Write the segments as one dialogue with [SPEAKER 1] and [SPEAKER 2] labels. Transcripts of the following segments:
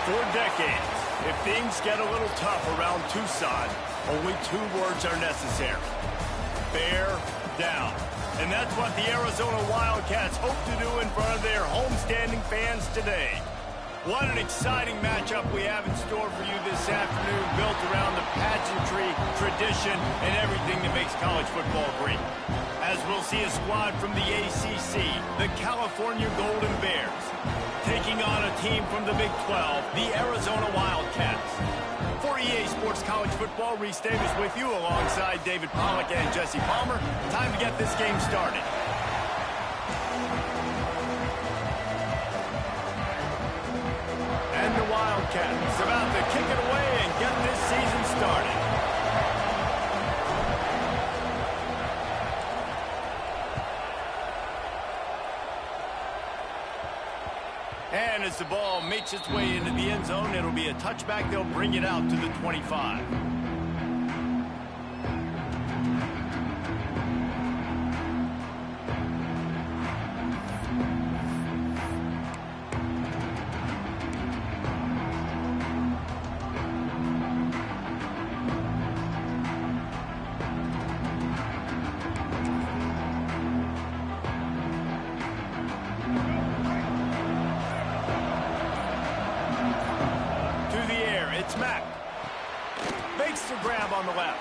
[SPEAKER 1] For decades, if things get a little tough around Tucson, only 2 words are necessary. Bear down. And that's what the Arizona Wildcats hope to do in front of their homestanding fans today. What an exciting matchup we have in store for you this afternoon, built around the pageantry, tradition, and everything that makes college football great. As we'll see a squad from the ACC, the California Golden Bears, taking on a team from the Big 12, the Arizona Wildcats. For EA Sports College Football, Reese Davis with you alongside David Pollack and Jesse Palmer. Time to get this game started. And the Wildcats about to kick it away and get this season started. And as the ball makes its way into the end zone, it'll be a touchback. They'll bring it out to the 25. On the left.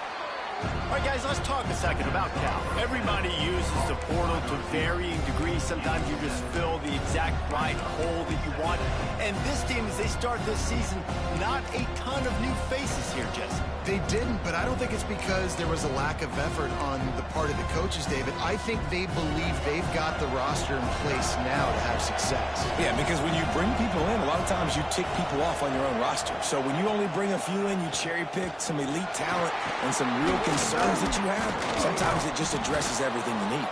[SPEAKER 1] All right, guys, let's talk a second about Cal. Everybody uses the portal to varying degrees. Sometimes you just fill the exact right hole that you want. And this team, as they start this season, not a ton of new faces here, Jesse.
[SPEAKER 2] They didn't, but I don't think it's because there was a lack of effort on the part of the coaches, David. I think they believe they've got the roster in place now to have success.
[SPEAKER 3] Yeah, because when you bring people in, a lot of times you tick people off on your own roster. So when you only bring a few in, you cherry-pick some elite talent and some real concerns that you have, sometimes it just addresses everything you need.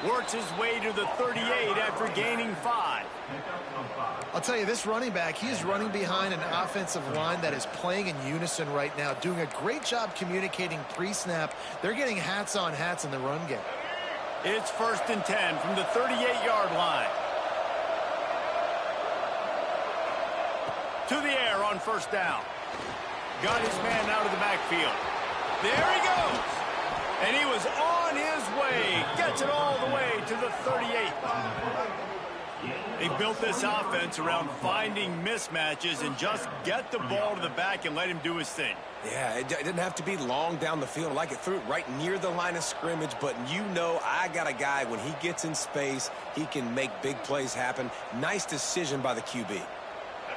[SPEAKER 1] Works his way to the 38 after gaining 5.
[SPEAKER 2] I'll tell you, this running back, he is running behind an offensive line that is playing in unison right now, doing a great job communicating pre-snap. They're getting hats on hats in the run game.
[SPEAKER 1] It's 1st and 10 from the 38-yard line. To the air on 1st down. Got his man out of the backfield. There he goes. And he was on his way. Gets it all the way to the 38. They built this offense around finding mismatches and just get the ball to the back and let him do his thing.
[SPEAKER 3] Yeah, it didn't have to be long down the field. Like it threw it right near the line of scrimmage, but you know I got a guy, when he gets in space, he can make big plays happen. Nice decision by the QB.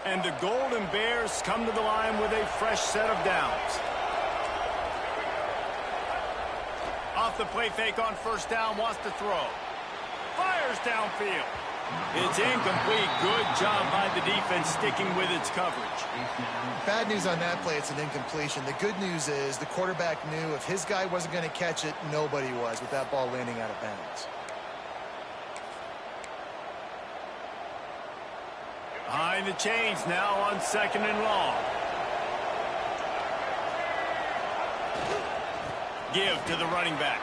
[SPEAKER 1] And the Golden Bears come to the line with a fresh set of downs. Off the play fake on 1st down, wants to throw. Fires downfield. It's incomplete. Good job by the defense sticking with its coverage.
[SPEAKER 2] Bad news on that play, it's an incompletion. The good news is the quarterback knew if his guy wasn't going to catch it, nobody was with that ball landing out of bounds.
[SPEAKER 1] Behind the chains now on 2nd and long. Give to the running back.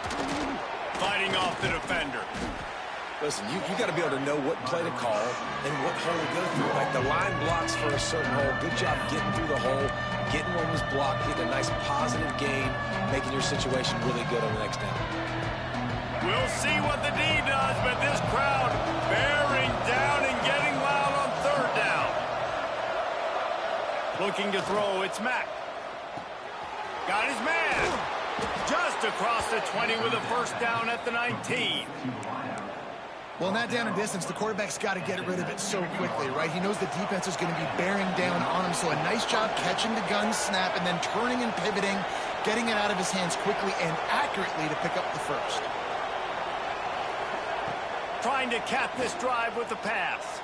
[SPEAKER 1] Fighting off the defender.
[SPEAKER 3] Listen, you got to be able to know what play to call and what hole to go through. Like the line blocks for a certain hole. Good job getting through the hole, getting what was blocked, getting a nice positive gain, making your situation really good on the next down.
[SPEAKER 1] We'll see what the D does, but this crowd bearing down and getting loud on 3rd down. Looking to throw, it's Mack. Got his man. Just across the 20 with a 1st down at the 19.
[SPEAKER 2] Well, in that down and distance, the quarterback's got to get rid of it so quickly, right? He knows the defense is going to be bearing down on him, so a nice job catching the gun snap and then turning and pivoting, getting it out of his hands quickly and accurately to pick up the 1st.
[SPEAKER 1] Trying to cap this drive with the pass.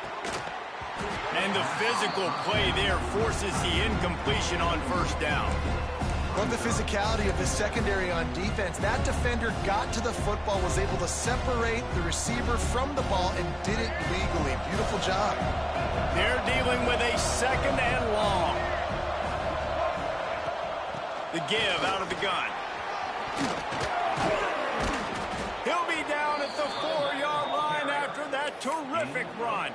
[SPEAKER 1] And the physical play there forces the incompletion on 1st down.
[SPEAKER 2] Love the physicality of the secondary on defense. That defender got to the football, was able to separate the receiver from the ball, and did it legally. Beautiful job.
[SPEAKER 1] They're dealing with a 2nd and long. The give out of the gun. He'll be down at the 4-yard line after that terrific run.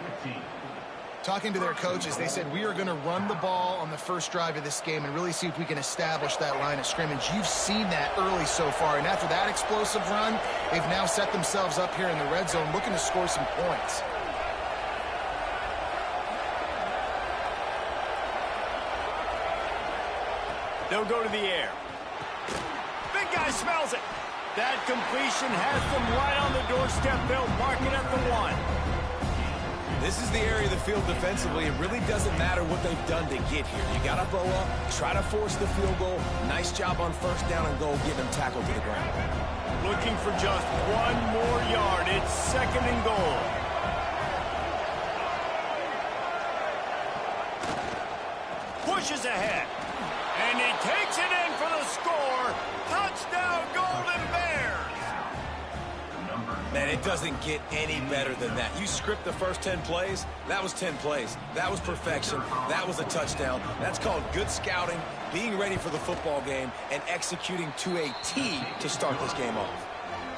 [SPEAKER 2] Talking to their coaches, they said, we are going to run the ball on the first drive of this game and really see if we can establish that line of scrimmage. You've seen that early so far, and after that explosive run, they've now set themselves up here in the red zone looking to score some points.
[SPEAKER 1] They'll go to the air. Big guy smells it. That completion has them right on the doorstep. They'll mark it at the 1.
[SPEAKER 3] This is the area of the field defensively. It really doesn't matter what they've done to get here. You got to bow up, try to force the field goal. Nice job on first down and goal, getting them tackled to the ground.
[SPEAKER 1] Looking for just 1 more yard. It's 2nd and goal. Pushes ahead. And he takes it in for the score. Touchdown, Golden Bears.
[SPEAKER 3] Man, it doesn't get any better than that. You script the first 10 plays, that was 10 plays. That was perfection. That was a touchdown. That's called good scouting, being ready for the football game, and executing to a T to start this game off.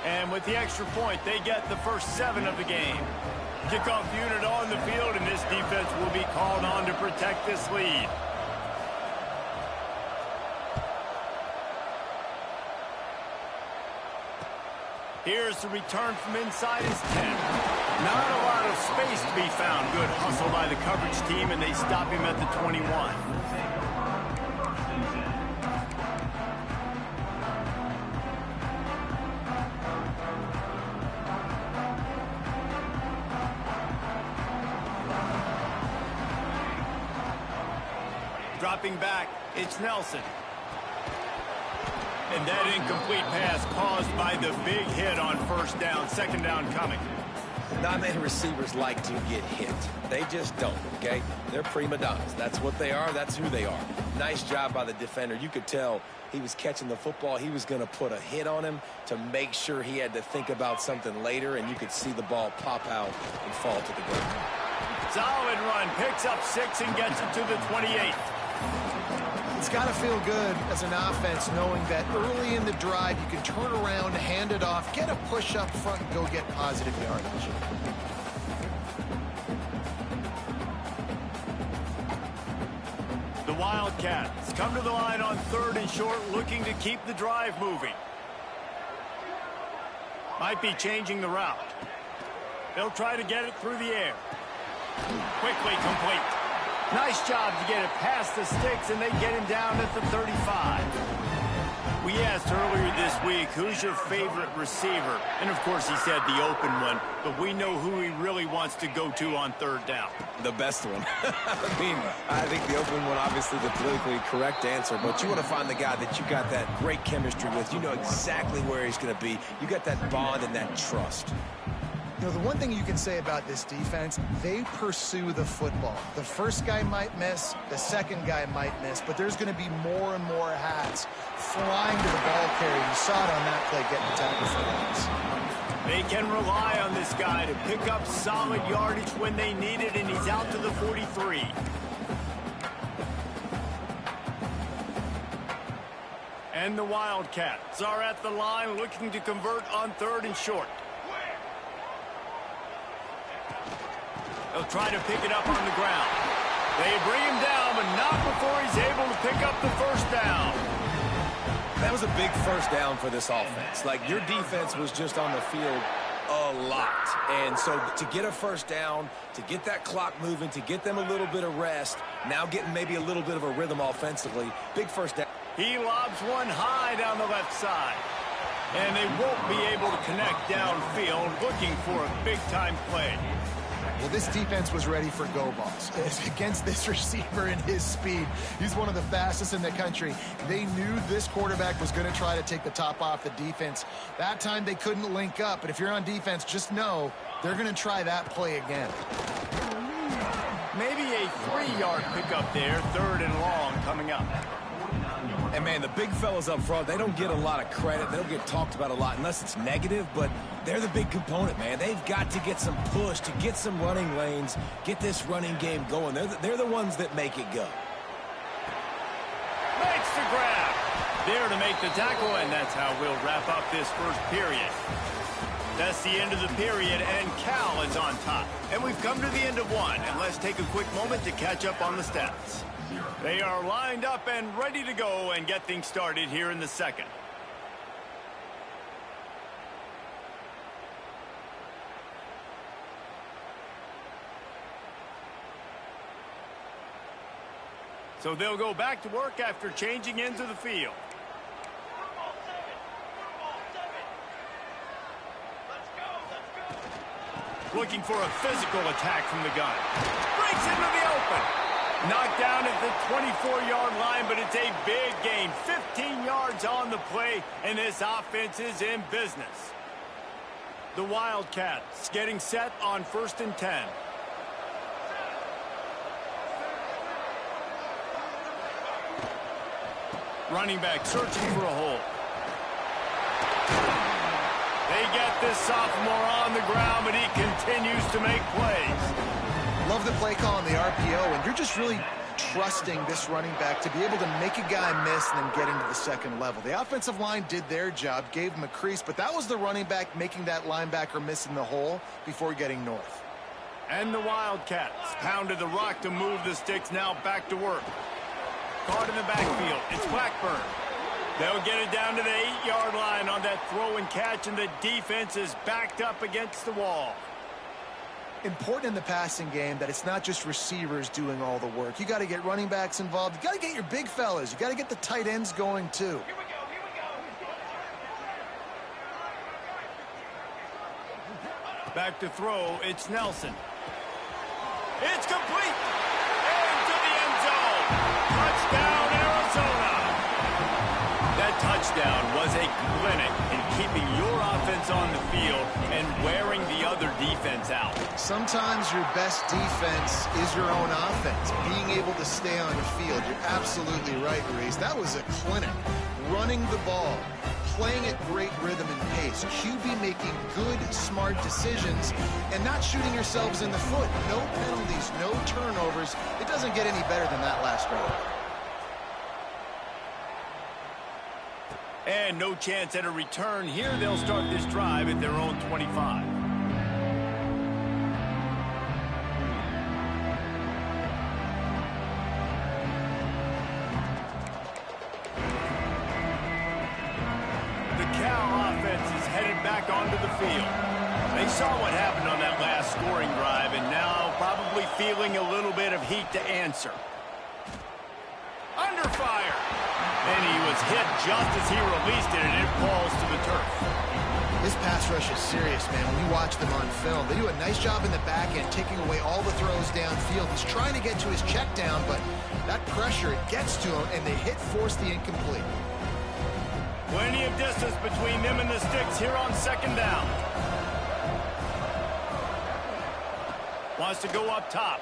[SPEAKER 1] And with the extra point, they get the first 7 of the game. Kickoff unit on the field, and this defense will be called on to protect this lead. Here's the return from inside his 10. Not a lot of space to be found. Good hustle by the coverage team, and they stop him at the 21. Dropping back, it's Nelson. And that incomplete pass caused by the big hit on first down. 2nd down coming.
[SPEAKER 3] Not many receivers like to get hit. They just don't, okay? They're prima donnas. That's what they are. That's who they are. Nice job by the defender. You could tell he was catching the football. He was going to put a hit on him to make sure he had to think about something later, and you could see the ball pop out and fall to the ground.
[SPEAKER 1] Solid run. Picks up 6 and gets it to the 28.
[SPEAKER 2] It's got to feel good as an offense knowing that early in the drive you can turn around, hand it off, get a push up front, and go get positive yardage.
[SPEAKER 1] The Wildcats come to the line on 3rd and short, looking to keep the drive moving. Might be changing the route. They'll try to get it through the air. Quickly complete. Nice job to get it past the sticks, and they get him down at the 35. We asked earlier this week, who's your favorite receiver? And, of course, he said the open one, but we know who he really wants to go to on 3rd down.
[SPEAKER 3] The best one. I mean, I think the open one, obviously the politically correct answer, but you want to find the guy that you got that great chemistry with. You know exactly where he's going to be. You got that bond and that trust.
[SPEAKER 2] You know, the one thing you can say about this defense, they pursue the football. The first guy might miss, the second guy might miss, but there's going to be more and more hats flying to the ball carrier. You saw it on that play getting the tackle for loss.
[SPEAKER 1] They can rely on this guy to pick up solid yardage when they need it, and he's out to the 43. And the Wildcats are at the line looking to convert on 3rd and short. They'll try to pick it up on the ground. They bring him down, but not before he's able to pick up the first down.
[SPEAKER 3] That was a big first down for this offense. Like, your defense was just on the field a lot. And so to get a first down, to get that clock moving, to get them a little bit of rest, now getting maybe a little bit of a rhythm offensively, big first down.
[SPEAKER 1] He lobs one high down the left side. And they won't be able to connect downfield, looking for a big-time play.
[SPEAKER 2] Well, this defense was ready for go balls. Against this receiver and his speed, he's one of the fastest in the country. They knew this quarterback was going to try to take the top off the defense. That time they couldn't link up, but if you're on defense, just know they're going to try that play again.
[SPEAKER 1] Maybe a 3-yard pickup there, 3rd and long coming up.
[SPEAKER 3] And, man, the big fellas up front, they don't get a lot of credit. They don't get talked about a lot unless it's negative, but they're the big component, man. They've got to get some push, to get some running lanes, get this running game going. They're the ones that make it go.
[SPEAKER 1] Makes the grab. There to make the tackle, and that's how we'll wrap up this first period. That's the end of the period, and Cal is on top. And we've come to the end of one, and let's take a quick moment to catch up on the stats. They are lined up and ready to go and get things started here in the second. So they'll go back to work after changing into the field. Looking for a physical attack from the gun. Breaks into the open. Knocked down at the 24-yard line, but it's a big gain. 15 yards on the play, and this offense is in business. The Wildcats getting set on 1st and 10. Running back searching for a hole. They get this sophomore on the ground, but he continues to make plays.
[SPEAKER 2] Love the play call on the RPO, and you're just really trusting this running back to be able to make a guy miss and then get into the second level. The offensive line did their job, gave him a crease, but that was the running back making that linebacker miss in the hole before getting north.
[SPEAKER 1] And the Wildcats pounded the rock to move the sticks, now back to work. Caught in the backfield. It's Blackburn. They'll get it down to the 8-yard line on that throw and catch, and the defense is backed up against the wall.
[SPEAKER 2] Important in the passing game that it's not just receivers doing all the work. You got to get running backs involved. You got to get your big fellas. You got to get the tight ends going too.
[SPEAKER 1] Back to throw. It's Nelson. It's complete. Into the end zone. Touchdown, Arizona. That touchdown was a clinic in keeping your offense on the field and wearing the other defense out.
[SPEAKER 2] Sometimes your best defense is your own offense. Being able to stay on the field. You're absolutely right, Reese. That was a clinic. Running the ball, playing at great rhythm and pace. QB making good, smart decisions and not shooting yourselves in the foot. No penalties, no turnovers. It doesn't get any better than that last drive.
[SPEAKER 1] And no chance at a return here. They'll start this drive at their own 25. The Cal offense is headed back onto the field. They saw what happened on that last scoring drive and now probably feeling a little bit of heat to answer. Under fire. And he was hit just as he released it, and it falls to the turf.
[SPEAKER 2] This pass rush is serious, man. When you watch them on film, they do a nice job in the back end, taking away all the throws downfield. He's trying to get to his check down, but that pressure, it gets to him, and the hit forced the incomplete.
[SPEAKER 1] Plenty of distance between them and the sticks here on 2nd down. Wants to go up top.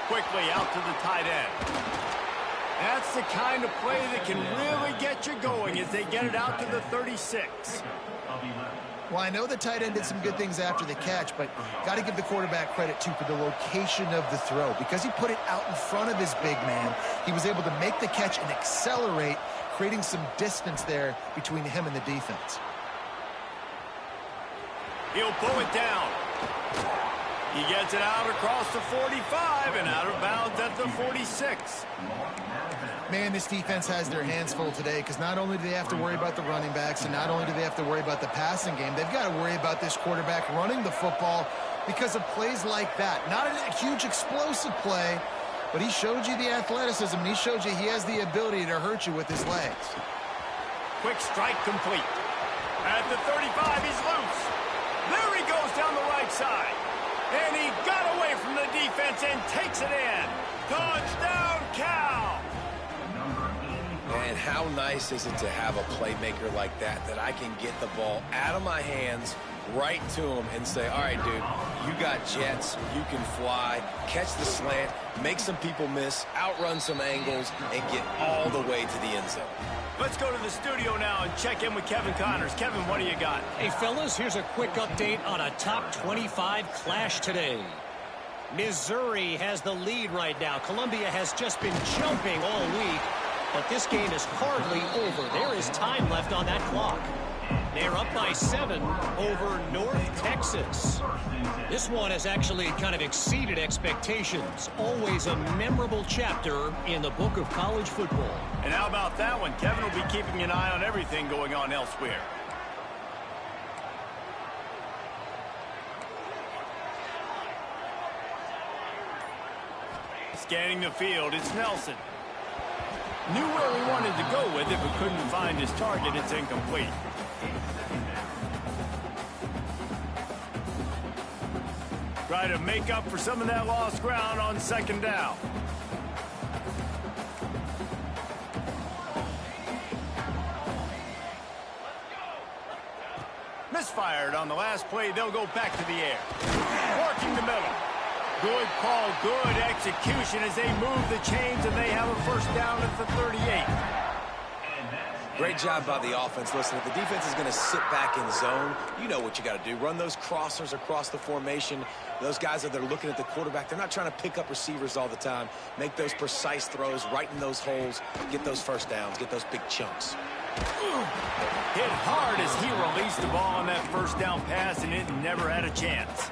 [SPEAKER 1] Quickly out to the tight end. That's the kind of play that can really get you going as they get it out to the 36.
[SPEAKER 2] Well, I know the tight end did some good things after the catch, but got to give the quarterback credit, too, for the location of the throw. Because he put it out in front of his big man, he was able to make the catch and accelerate, creating some distance there between him and the defense.
[SPEAKER 1] He'll pull it down. He gets it out across the 45 and out of bounds at the 46.
[SPEAKER 2] Man, this defense has their hands full today because not only do they have to worry about the running backs and not only do they have to worry about the passing game, they've got to worry about this quarterback running the football because of plays like that. Not a huge explosive play, but he showed you the athleticism, and he showed you he has the ability to hurt you with his legs.
[SPEAKER 1] Quick strike complete. At the 35, he's loose. There he goes down the right side. And he got away from the defense and takes it in. Touchdown, Cal!
[SPEAKER 3] And how nice is it to have a playmaker like that I can get the ball out of my hands right to him and say, all right, dude, you got jets, you can fly, catch the slant, make some people miss, outrun some angles, and get all the way to the end zone.
[SPEAKER 1] Let's go to the studio now and check in with Kevin Connors. Kevin, what do you got?
[SPEAKER 4] Hey, fellas, here's a quick update on a top 25 clash today. Missouri has the lead right now. Columbia has just been jumping all week, but this game is hardly over. There is time left on that clock. They're up by 7 over North Texas. This one has actually kind of exceeded expectations. Always a memorable chapter in the book of college football.
[SPEAKER 1] And how about that one? Kevin will be keeping an eye on everything going on elsewhere. Scanning the field, it's Nelson. Knew where he wanted to go with it, but couldn't find his target. It's incomplete. Try to make up for some of that lost ground on second down. Misfired on the last play. They'll go back to the air. Working the middle. Good call, good execution as they move the chains, and they have a first down at the 38.
[SPEAKER 3] Great job by the offense. Listen, if the defense is going to sit back in zone, you know what you got to do. Run those crossers across the formation. Those guys that are looking at the quarterback, they're not trying to pick up receivers all the time. Make those precise throws right in those holes. Get those first downs. Get those big chunks.
[SPEAKER 1] Hit hard as he released the ball on that first down pass, and it never had a chance.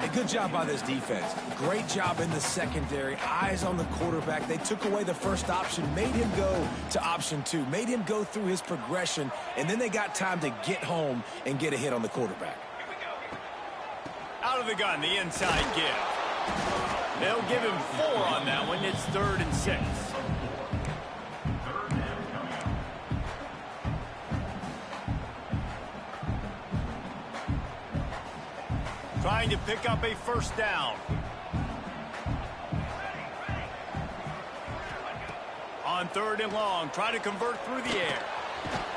[SPEAKER 3] A good job by this defense. Great job in the secondary. Eyes on the quarterback. They took away the first option, made him go to option 2, made him go through his progression, and then they got time to get home and get a hit on the quarterback.
[SPEAKER 1] Out of the gun, the inside give. They'll give him 4 on that one. It's 3rd and 6. Trying to pick up a first down. On 3rd and long, try to convert through the air.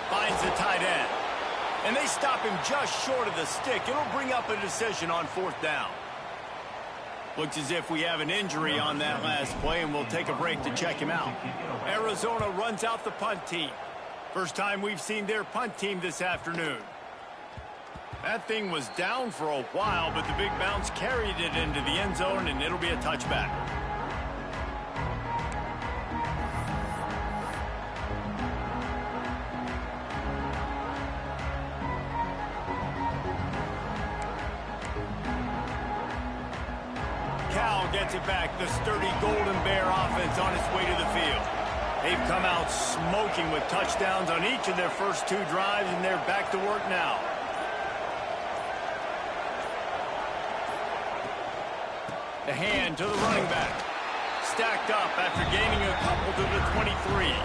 [SPEAKER 1] Finds the tight end. And they stop him just short of the stick. It'll bring up a decision on 4th down. Looks as if we have an injury on that last play, and we'll take a break to check him out. Arizona runs out the punt team. First time we've seen their punt team this afternoon. That thing was down for a while, but the big bounce carried it into the end zone, and it'll be a touchback. Cal gets it back. The sturdy Golden Bear offense on its way to the field. They've come out smoking with touchdowns on each of their first 2 drives, and they're back to work now. The hand to the running back. Stacked up after gaining a couple to the 23.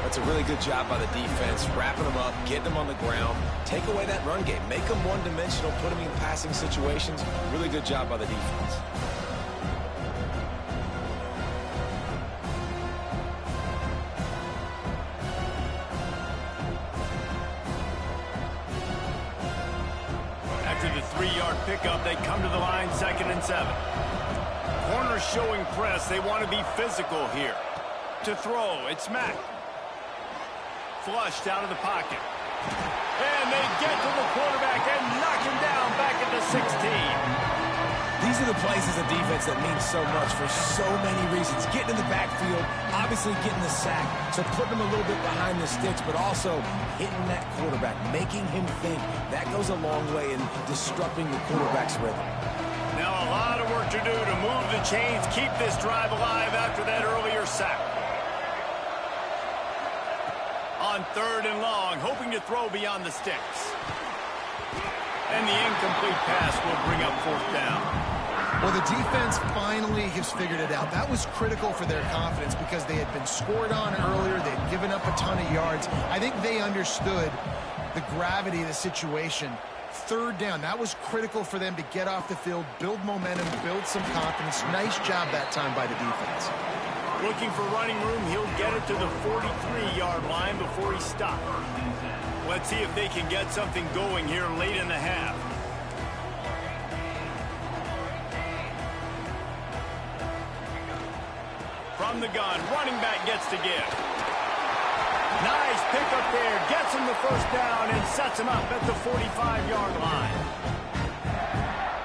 [SPEAKER 3] That's a really good job by the defense, wrapping them up, getting them on the ground, take away that run game, make them one-dimensional, put them in passing situations. Really good job by the defense.
[SPEAKER 1] After the 3-yard pickup, they come to the line, 2nd and 7. Corners showing press. They want to be physical here. To throw, it's Mack. Flushed out of the pocket. And they get to the quarterback and knock him down back at the 16.
[SPEAKER 3] These are the plays as a defense that mean so much for so many reasons. Getting in the backfield, obviously getting the sack, so putting him a little bit behind the sticks, but also hitting that quarterback, making him think. That goes a long way in disrupting the quarterback's rhythm.
[SPEAKER 1] Now a lot of work to do to move the chains, keep this drive alive after that earlier sack. On 3rd and long, hoping to throw beyond the sticks. And the incomplete pass will bring up 4th down.
[SPEAKER 2] Well, the defense finally has figured it out. That was critical for their confidence because they had been scored on earlier. They'd given up a ton of yards. I think they understood the gravity of the situation. 3rd down, that was critical for them to get off the field, build momentum, build some confidence. Nice job that time by the defense.
[SPEAKER 1] Looking for running room, he'll get it to the 43-yard line before he stops. Let's see if they can get something going here late in the half. From the gun, running back gets to give. Nice pickup there, gets him the first down and sets him up at the 45-yard line.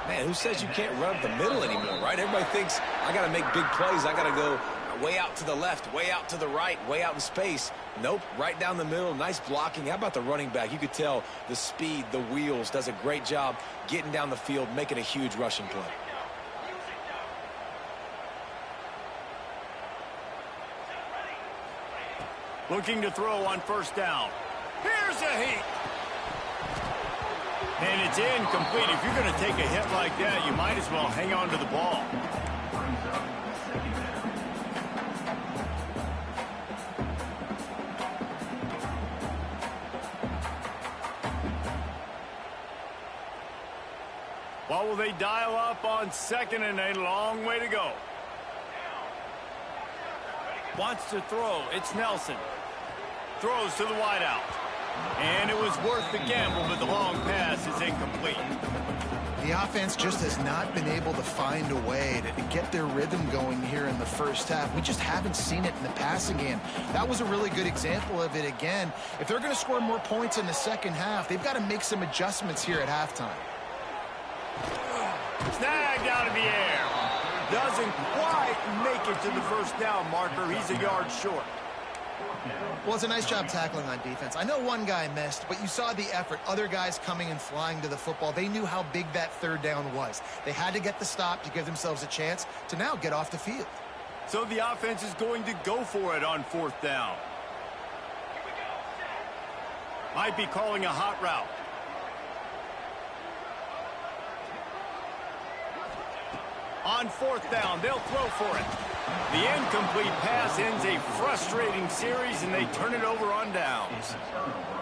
[SPEAKER 3] Man, who says you can't run up the middle anymore, right? Everybody thinks, I got to make big plays. I got to go way out to the left, way out to the right, way out in space. Nope, right down the middle. Nice blocking. How about the running back? You could tell the speed, the wheels, does a great job getting down the field, making a huge rushing play.
[SPEAKER 1] Looking to throw on first down. Here's a heat. And it's incomplete. If you're going to take a hit like that, you might as well hang on to the ball. What will they dial up on second and a long way to go? Wants to throw. It's Nelson. Throws to the wideout. And it was worth the gamble, but the long pass is incomplete.
[SPEAKER 2] The offense just has not been able to find a way to get their rhythm going here in the first half. We just haven't seen it in the passing game. That was a really good example of it again. If they're going to score more points in the second half, they've got to make some adjustments here at halftime.
[SPEAKER 1] Snagged out of the air. Doesn't quite make it to the first down marker. He's a yard short.
[SPEAKER 2] Well, it's a nice job tackling on defense. I know one guy missed, but you saw the effort. Other guys coming and flying to the football. They knew how big that third down was. They had to get the stop to give themselves a chance to now get off the field.
[SPEAKER 1] So the offense is going to go for it on fourth down. Might be calling a hot route. On fourth down, they'll throw for it. The incomplete pass ends a frustrating series, and they turn it over on downs.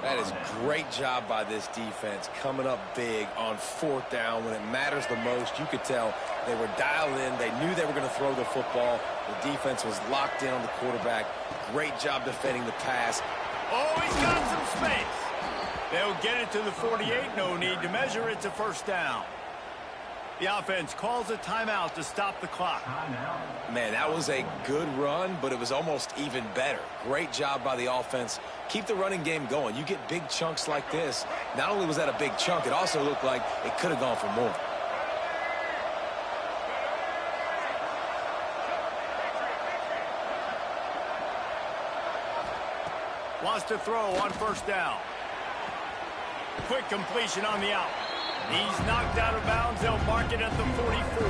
[SPEAKER 3] That is great job by this defense, coming up big on fourth down when it matters the most. You could tell they were dialed in. They knew they were going to throw the football. The defense was locked in on the quarterback. Great job defending the pass.
[SPEAKER 1] Oh, he's got some space. They'll get it to the 48. No need to measure. It's a first down. The offense calls a timeout to stop the clock.
[SPEAKER 3] Man, that was a good run, but it was almost even better. Great job by the offense. Keep the running game going. You get big chunks like this. Not only was that a big chunk, it also looked like it could have gone for more.
[SPEAKER 1] Wants to throw on first down. Quick completion on the out. He's knocked out of bounds. They'll mark it at the 44.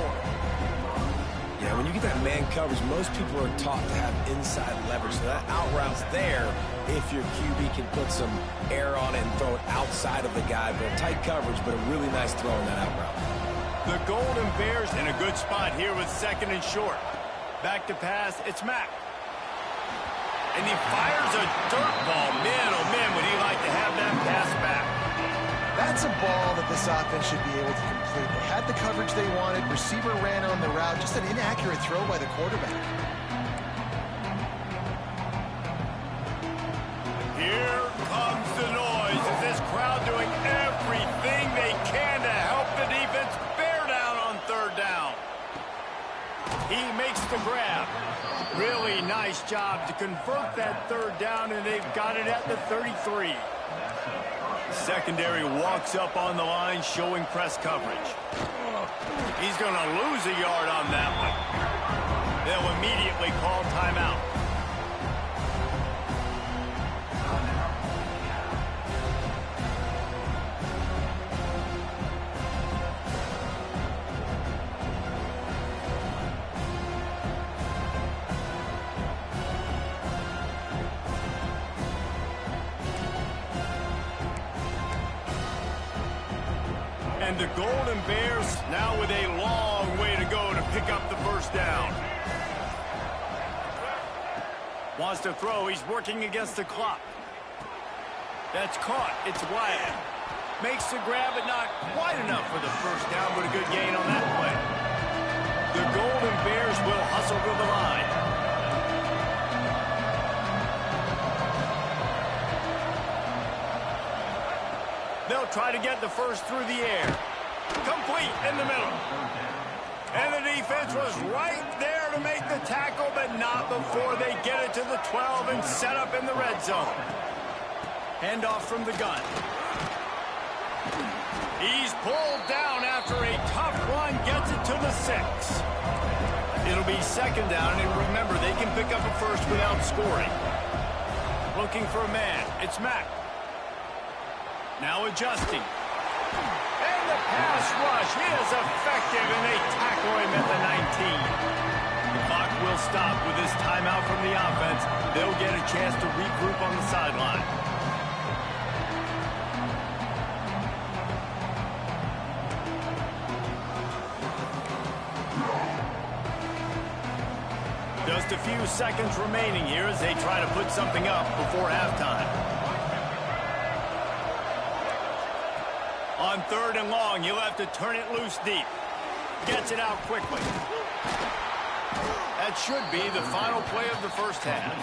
[SPEAKER 3] Yeah, when you get that man coverage, most people are taught to have inside leverage. So that out route's there if your QB can put some air on it and throw it outside of the guy. But tight coverage, but a really nice throw on that out route.
[SPEAKER 1] The Golden Bears in a good spot here with second and short. Back to pass. It's Mack. And he fires a dirt ball. Man, oh man, would he like to have that pass back.
[SPEAKER 2] That's a ball that this offense should be able to complete. They had the coverage they wanted. Receiver ran on the route. Just an inaccurate throw by the quarterback.
[SPEAKER 1] Here comes the noise as this crowd doing everything they can to help the defense bear down on third down. He makes the grab. Really nice job to convert that third down, and they've got it at the 33. Secondary walks up on the line, showing press coverage. He's going to lose a yard on that one. They'll immediately call timeout. And the Golden Bears now with a long way to go to pick up the first down. Wants to throw. He's working against the clock. That's caught. It's Wyatt. Makes the grab, but not quite enough for the first down, but a good gain on that play. The Golden Bears will hustle to the line. They'll try to get the first through the air. Complete in the middle. And the defense was right there to make the tackle, but not before they get it to the 12 and set up in the red zone. Handoff from the gun. He's pulled down after a tough run, gets it to the 6. It'll be second down, and remember, they can pick up a first without scoring. Looking for a man. It's Mack. Now adjusting. And the pass rush is effective, and they tackle him at the 19. The clock will stop with this timeout from the offense. They'll get a chance to regroup on the sideline. Just a few seconds remaining here as they try to put something up before halftime. On 3rd and long, he'll have to turn it loose deep. Gets it out quickly. That should be the final play of the first half.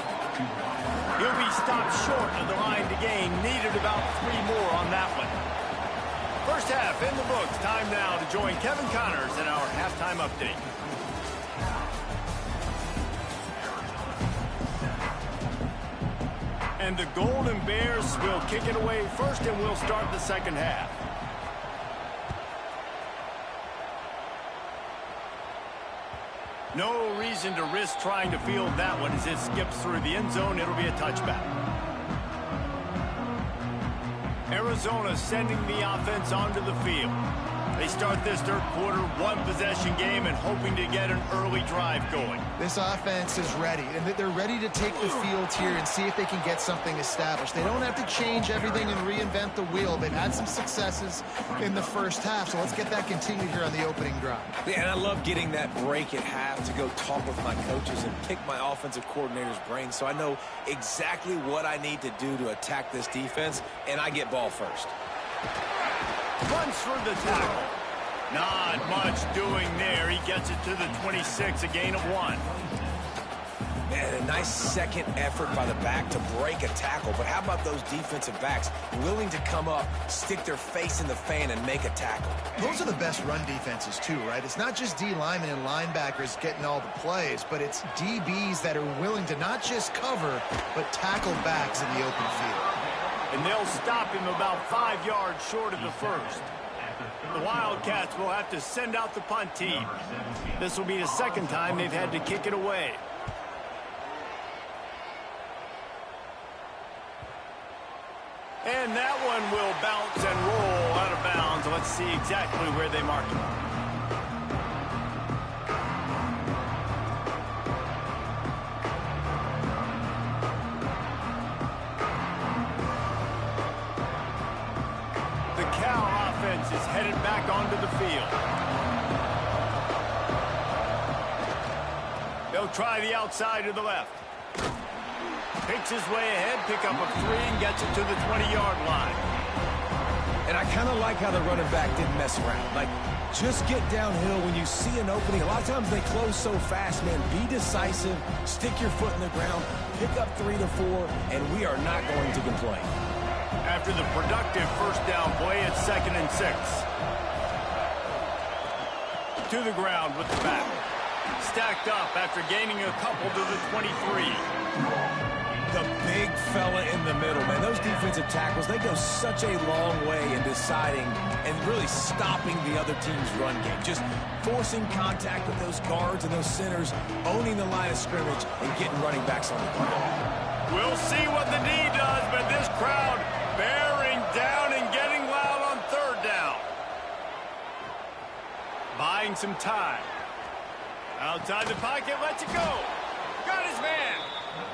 [SPEAKER 1] He'll be stopped short of the line to gain. Needed about 3 more on that one. First half in the books. Time now to join Kevin Connors in our halftime update. And the Golden Bears will kick it away first, and we'll start the second half. No reason to risk trying to field that one as it skips through the end zone. It'll be a touchback. Arizona sending the offense onto the field. They start this third quarter, 1-possession game, and hoping to get an early drive going.
[SPEAKER 2] This offense is ready, and they're ready to take the field here and see if they can get something established. They don't have to change everything and reinvent the wheel. They've had some successes in the first half, so let's get that continued here on the opening drive.
[SPEAKER 3] Yeah, and I love getting that break at half to go talk with my coaches and pick my offensive coordinator's brain so I know exactly what I need to do to attack this defense, and I get ball first.
[SPEAKER 1] Runs through the tackle. Not much doing there. He gets it to the 26, a gain of 1.
[SPEAKER 3] And a nice second effort by the back to break a tackle. But how about those defensive backs willing to come up, stick their face in the fan, and make a tackle?
[SPEAKER 2] Those are the best run defenses, too, right? It's not just D linemen and linebackers getting all the plays, but it's DBs that are willing to not just cover, but tackle backs in the open field.
[SPEAKER 1] And they'll stop him about 5 yards short of the first. The Wildcats will have to send out the punt team. This will be the second time they've had to kick it away. And that one will bounce and roll out of bounds. Let's see exactly where they mark it. Is headed back onto the field. They'll try the outside to the left. Picks his way ahead, pick up a 3, and gets it to the 20-yard line.
[SPEAKER 3] And I kind of like how the running back didn't mess around. Like, just get downhill when you see an opening. A lot of times they close so fast, man. Be decisive, stick your foot in the ground, pick up 3 to 4, and we are not going to complain.
[SPEAKER 1] After the productive first down play, it's 2nd and 6. To the ground with the back. Stacked up after gaining a couple to the 23.
[SPEAKER 3] The big fella in the middle, man. Those defensive tackles, they go such a long way in deciding and really stopping the other team's run game. Just forcing contact with those guards and those centers, owning the line of scrimmage, and getting running backs on the ground.
[SPEAKER 1] We'll see what the D does, but this crowd bearing down and getting loud on 3rd down. Buying some time. Outside the pocket, lets it go. Got his man.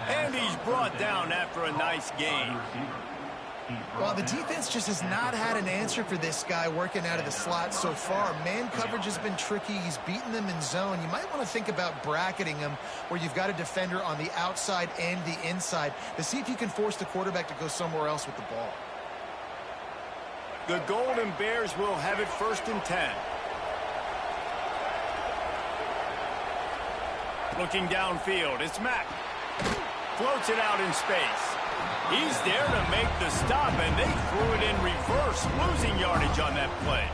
[SPEAKER 1] And he's brought down after a nice gain.
[SPEAKER 2] Well, the defense just has not had an answer for this guy working out of the slot so far. Man coverage has been tricky. He's beaten them in zone. You might want to think about bracketing him where you've got a defender on the outside and the inside to see if you can force the quarterback to go somewhere else with the ball.
[SPEAKER 1] The Golden Bears will have it 1st and 10. Looking downfield, it's Mack. Floats it out in space. He's there to make the stop, and they threw it in reverse, losing yardage on that play.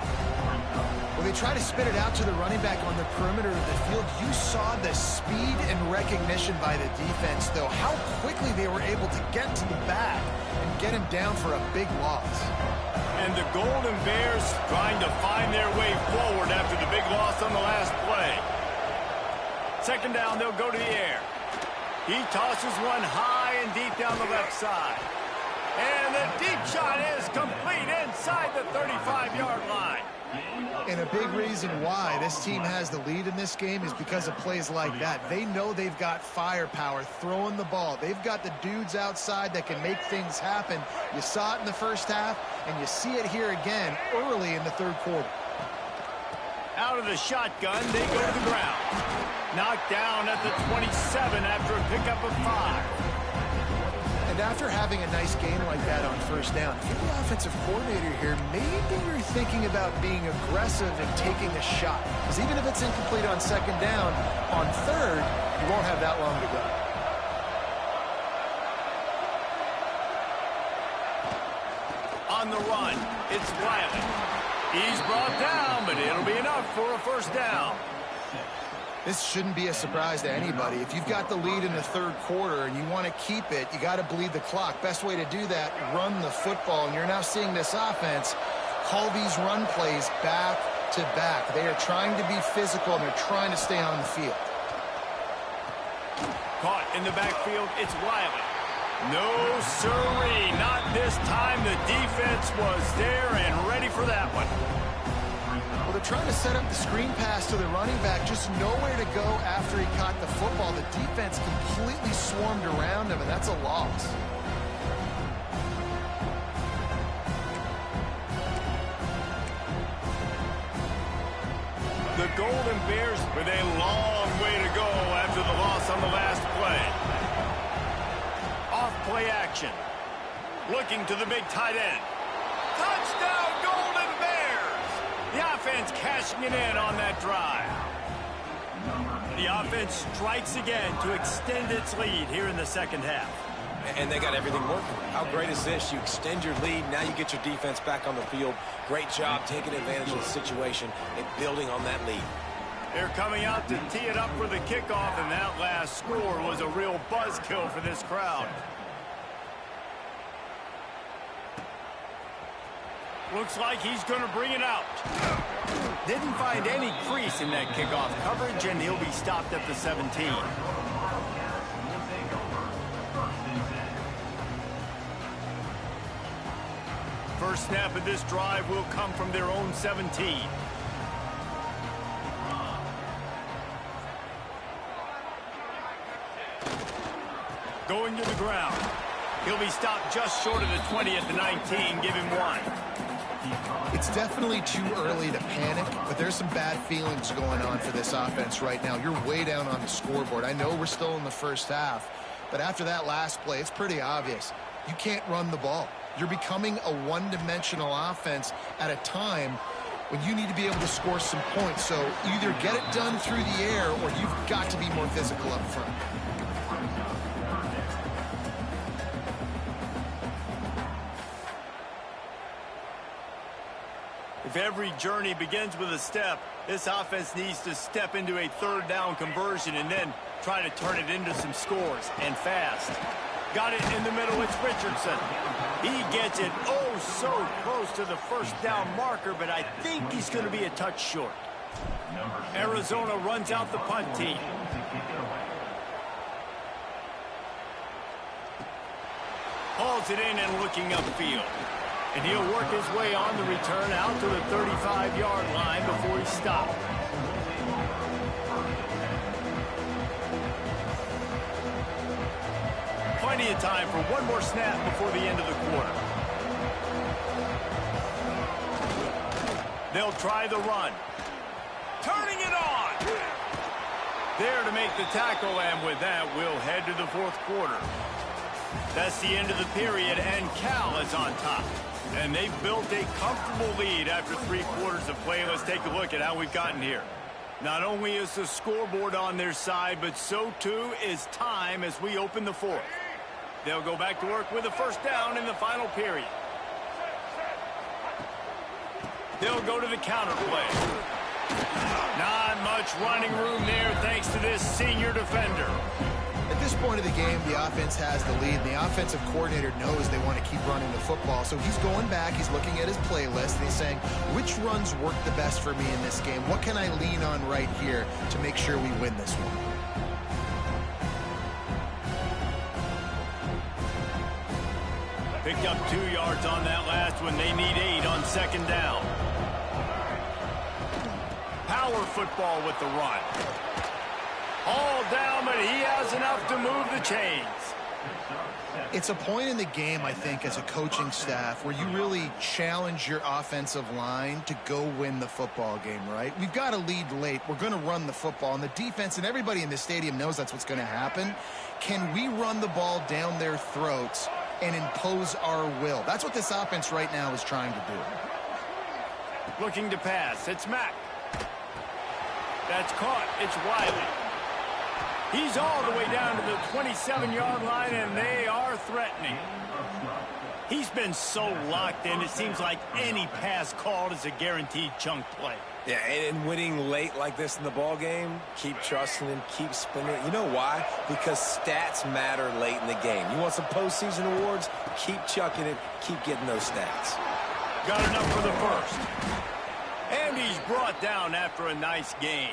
[SPEAKER 2] Well, they try to spit it out to the running back on the perimeter of the field. You saw the speed and recognition by the defense, though. How quickly they were able to get to the back and get him down for a big loss.
[SPEAKER 1] And the Golden Bears trying to find their way forward after the big loss on the last play. second down, they'll go to the air. He tosses one high and deep down the left side. And the deep shot is complete inside the 35-yard line.
[SPEAKER 2] And a big reason why this team has the lead in this game is because of plays like that. They know they've got firepower throwing the ball. They've got the dudes outside that can make things happen. You saw it in the first half, and you see it here again early in the third quarter.
[SPEAKER 1] Out of the shotgun, they go to the ground. Knocked down at the 27 after a pickup of 5.
[SPEAKER 2] And after having a nice game like that on first down, if you're the offensive coordinator here, maybe you're thinking about being aggressive and taking a shot. Because even if it's incomplete on second down, on third, you won't have that long to go.
[SPEAKER 1] On the run, it's Wiley. He's brought down, but it'll be enough for a first down.
[SPEAKER 2] This shouldn't be a surprise to anybody. If you've got the lead in the third quarter and you want to keep it, you got to bleed the clock. Best way to do that, run the football. And you're now seeing this offense call these run plays back to back. They are trying to be physical, and they're trying to stay on the field.
[SPEAKER 1] Caught in the backfield, it's Wiley. No, sirree, not this time. The defense was there and ready for that one.
[SPEAKER 2] Well, they're trying to set up the screen pass to the running back, just nowhere to go after he caught the football. The defense completely swarmed around him, and that's a loss.
[SPEAKER 1] The Golden Bears with a long way to go after the loss on the last play. Off play action. Looking to the big tight end. Touchdown, Golden Bears! The offense cashing it in on that drive. The offense strikes again to extend its lead here in the second half.
[SPEAKER 3] And they got everything working. How great is this? You extend your lead, now you get your defense back on the field. Great job taking advantage of the situation and building on that lead.
[SPEAKER 1] They're coming out to tee it up for the kickoff, and that last score was a real buzzkill for this crowd. Looks like he's going to bring it out. Didn't find any crease in that kickoff coverage, and he'll be stopped at the 17. First snap of this drive will come from their own 17. Going to the ground. He'll be stopped just short of the 20 at the 19. Give him 1.
[SPEAKER 2] It's definitely too early to panic, but there's some bad feelings going on for this offense right now. You're way down on the scoreboard. I know we're still in the first half, but after that last play, it's pretty obvious. You can't run the ball. You're becoming a one-dimensional offense at a time when you need to be able to score some points. So either get it done through the air or you've got to be more physical up front.
[SPEAKER 1] If every journey begins with a step, this offense needs to step into a third down conversion and then try to turn it into some scores, and fast. Got it in the middle, it's Richardson. He gets it oh so close to the first down marker, but I think he's going to be a touch short. Arizona runs out the punt team. Hauls it in and looking upfield. And he'll work his way on the return out to the 35-yard line before he's stopped. Plenty of time for one more snap before the end of the quarter. They'll try the run. Turning it on! There to make the tackle, and with that, we'll head to the fourth quarter. That's the end of the period, and Cal is on top. And they've built a comfortable lead after 3 quarters of play. Let's take a look at how we've gotten here. Not only is the scoreboard on their side, but so too is time as we open the fourth. They'll go back to work with a first down in the final period. They'll go to the counter play. Not much running room there thanks to this senior defender.
[SPEAKER 2] At this point of the game, the offense has the lead, and the offensive coordinator knows they want to keep running the football. So he's going back, he's looking at his playlist, and he's saying, which runs work the best for me in this game? What can I lean on right here to make sure we win this one?
[SPEAKER 1] Picked up 2 yards on that last one. They need 8 on second down. Power football with the run. All down, but he has enough to move the chains.
[SPEAKER 2] It's a point in the game, I think, as a coaching staff where you really challenge your offensive line to go win the football game, right? We've got to lead late. We're going to run the football, and the defense and everybody in the stadium knows that's what's going to happen. Can we run the ball down their throats and impose our will? That's what this offense right now is trying to do.
[SPEAKER 1] Looking to pass. It's Mack. That's caught. It's Wiley. He's all the way down to the 27-yard line, and they are threatening. He's been so locked in, it seems like any pass called is a guaranteed chunk play.
[SPEAKER 3] Yeah, and winning late like this in the ball game, keep trusting him, keep spinning it. You know why? Because stats matter late in the game. You want some postseason awards? Keep chucking it, keep getting those stats.
[SPEAKER 1] Got enough for the first. And he's brought down after a nice gain.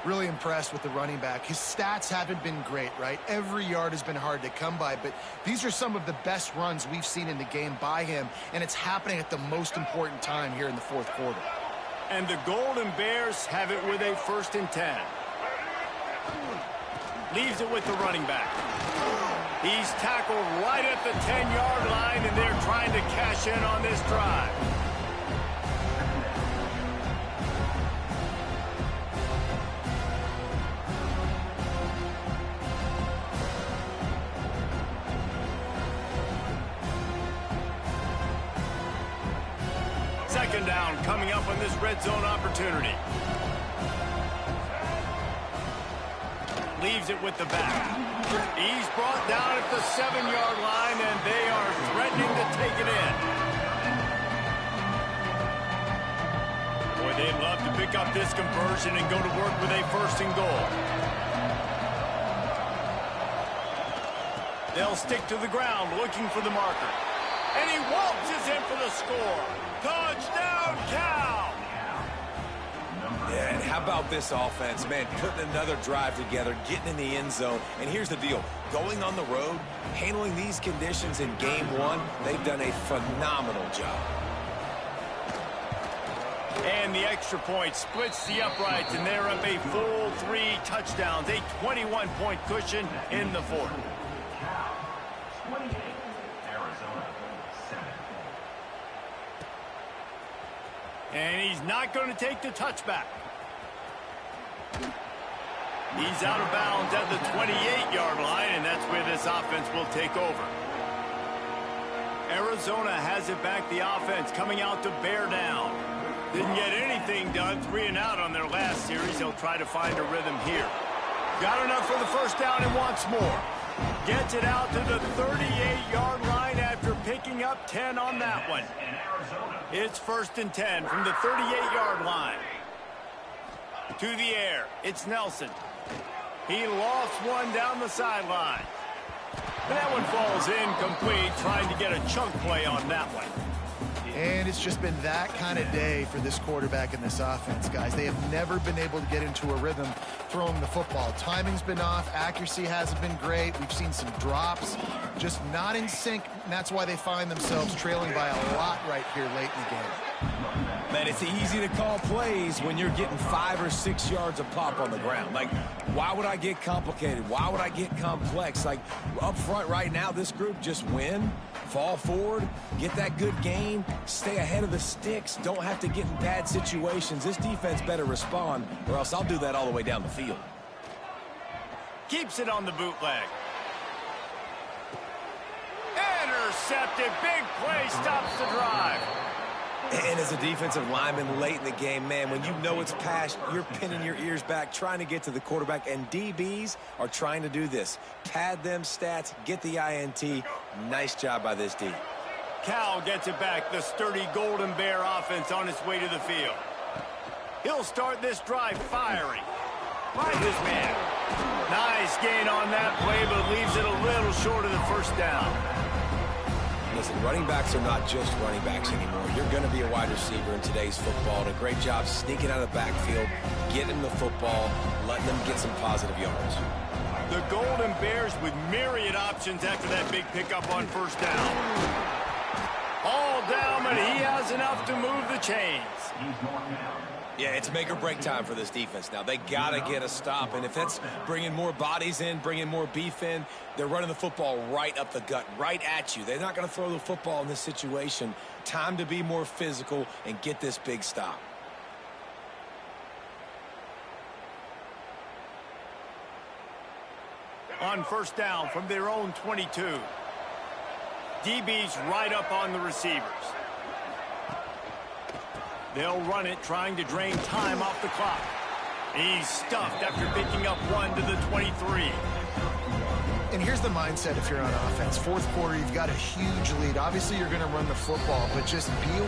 [SPEAKER 2] Really impressed with the running back. His stats haven't been great, right? Every yard has been hard to come by, but these are some of the best runs we've seen in the game by him, and it's happening at the most important time here in the fourth quarter.
[SPEAKER 1] And the Golden Bears have it with a 1st and 10. Leaves it with the running back. He's tackled right at the 10-yard line, and they're trying to cash in on this drive. Second down coming up on this red zone opportunity. Leaves it with the back. He's brought down at the 7-yard line, and they are threatening to take it in. Boy, they'd love to pick up this conversion and go to work with a 1st and goal. They'll stick to the ground looking for the marker. And he waltzes in for the score. Touchdown, Cal!
[SPEAKER 3] Yeah, and how about this offense, man, putting another drive together, getting in the end zone. And here's the deal. Going on the road, handling these conditions in game 1, they've done a phenomenal job.
[SPEAKER 1] And the extra point splits the uprights, and they're up a full 3 touchdowns, a 21-point cushion in the fourth. And he's not going to take the touchback. He's out of bounds at the 28-yard line, and that's where this offense will take over. Arizona has it back, the offense coming out to bear down. Didn't get anything done, 3 and out on their last series. They'll try to find a rhythm here. Got enough for the first down and wants more. Gets it out to the 38-yard line after picking up 10 on that one. It's 1st and 10 from the 38-yard line. To the air, it's Nelson. He lofts one down the sideline. And that one falls incomplete, trying to get a chunk play on that one.
[SPEAKER 2] And it's just been that kind of day for this quarterback and this offense, guys. They have never been able to get into a rhythm throwing the football. Timing's been off. Accuracy hasn't been great. We've seen some drops. Just not in sync, and that's why they find themselves trailing by a lot right here late in the game.
[SPEAKER 3] Man, it's easy to call plays when you're getting 5 or 6 yards of pop on the ground. Like, why would I get complicated? Why would I get complex? Like, up front right now, this group just win, fall forward, get that good gain, stay ahead of the sticks, don't have to get in bad situations. This defense better respond, or else I'll do that all the way down the field.
[SPEAKER 1] Keeps it on the bootleg. Intercepted. Big play stops the drive.
[SPEAKER 3] And as a defensive lineman late in the game, man, when you know it's past, you're pinning your ears back, trying to get to the quarterback, and DBs are trying to do this. Pad them stats, get the INT. Nice job by this D.
[SPEAKER 1] Cal gets it back, the sturdy Golden Bear offense on its way to the field. He'll start this drive firing. Find his man. Nice gain on that play, but leaves it a little short of the first down.
[SPEAKER 3] Listen, running backs are not just running backs anymore. You're going to be a wide receiver in today's football. And a great job sneaking out of the backfield, getting the football, letting them get some positive yards.
[SPEAKER 1] The Golden Bears with myriad options after that big pickup on first down. All down, but he has enough to move the chains.
[SPEAKER 3] Yeah, it's make or break time for this defense now. They got to get a stop, and if that's bringing more bodies in, bringing more beef in, they're running the football right up the gut, right at you. They're not going to throw the football in this situation. Time to be more physical and get this big stop.
[SPEAKER 1] On first down from their own 22. DB's right up on the receivers. They'll run it, trying to drain time off the clock. He's stuffed after picking up one to the 23.
[SPEAKER 2] And here's the mindset if you're on offense. Fourth quarter, you've got a huge lead. Obviously, you're going to run the football, but just be